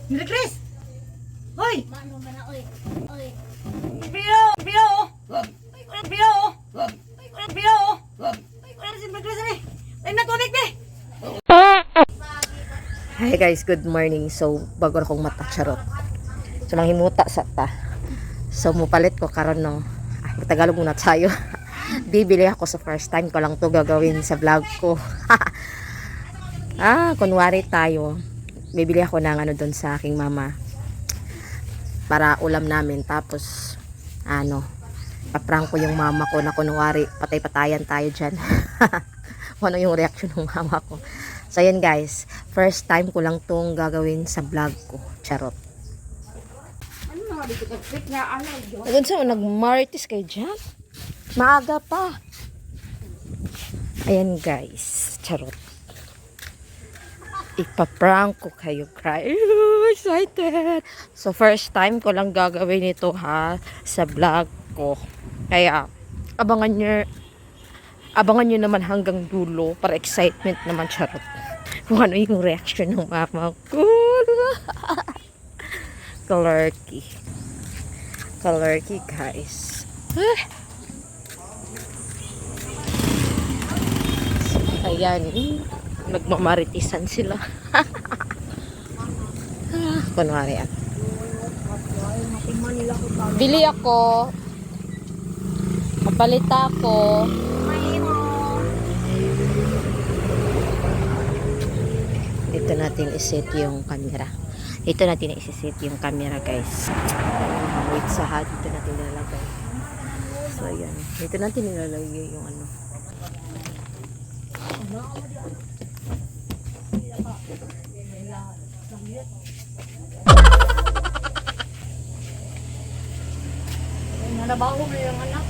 Mira Chris! Hoy! Mano ba na, oy? Oy. Pilo! Pilo! Ay, wala pilo! Ay, wala pilo! Ay, wala si Mira Chris eh! Ay, natubig be! Hi guys, good morning. So, bago akong mata, charot. So, manghimuta sa ta. So, mupalit ko karon no. Tagalog muna tayo. Bibili ako sa first time ko lang to gagawin sa vlog ko. Kunwari tayo. Bibili ako ng ano doon sa aking mama. Para ulam namin. Tapos, paprank ko yung mama ko na kunwari patay-patayan tayo dyan. Ano yung reaction ng mama ko. So, yan guys. First time ko lang tong gagawin sa vlog ko. Charot. Ano mga dito ka-trip nga ano? Agad sa nag-marites kayo dyan? Maaga pa. Ayan guys. Charot. Ipaprank ko kayo, cry. Excited. So, first time ko lang gagawin ito ha sa vlog ko. Kaya, abangan nyo naman hanggang dulo para excitement naman, charot. Kung ano yung reaction ng mama ko. Kalerky. Kalerky, guys. So, ayan. Nagmamaritisan sila. Kunwari yan. Bili ako. Kapalita ako. Dito natin iset yung camera. Dito natin iset yung camera, guys. Wait sa hat. Dito natin nilalagay. So, ayan. Dito natin nilalagay yung ano. Narabaho mo yung anak.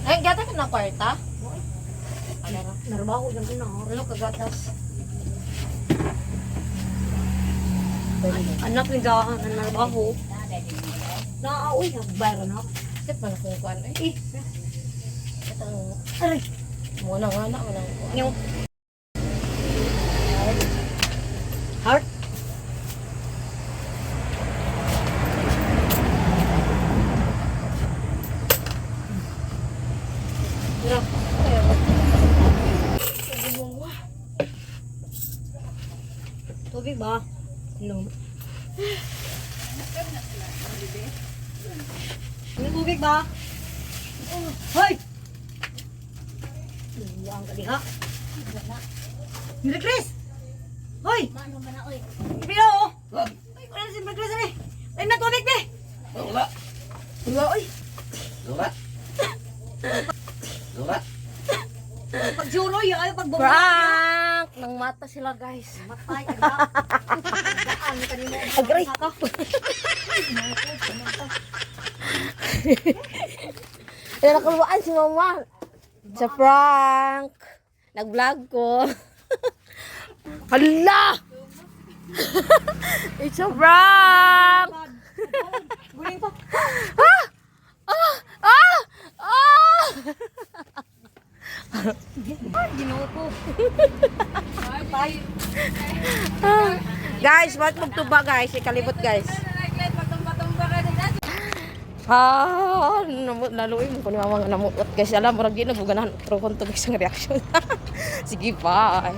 Ay, gata ka na kwarta? Narabaho yung anak. Ano kagatas? Anak ni Gahan na narabaho. Naaawi na. Bayra na. Bakit ba na kung kuhan? Ay, Aray. muna nga na. Walang kuhan. Yung heart. Mira. Tubig ba? No. May tubig ba? Hoy! Luwang ka diha. Mira Chris! Hoy! Mano ba na, oy? Pilo! Ay, wala si Mira Chris eh! Ay, natubig be! Wala. Wala, oy! Wala. Wala. Pag-juroy, ay pag-bumay. Prank! Nang mata sila, guys. Matay ka na. Daan ka nimo. Agray! Ay, nakaluan si mama. Sa prank. Nag-vlog ko. Hala! It's a prank! Guling pa. Ginoo ko. Guys, ba't magtuba guys? Ikalibot guys. Naluin mo ko ni mama nga namuot guys. Alam mo, rin ginag ganahan. Pero kung to guys ang reaction. Sige, bye.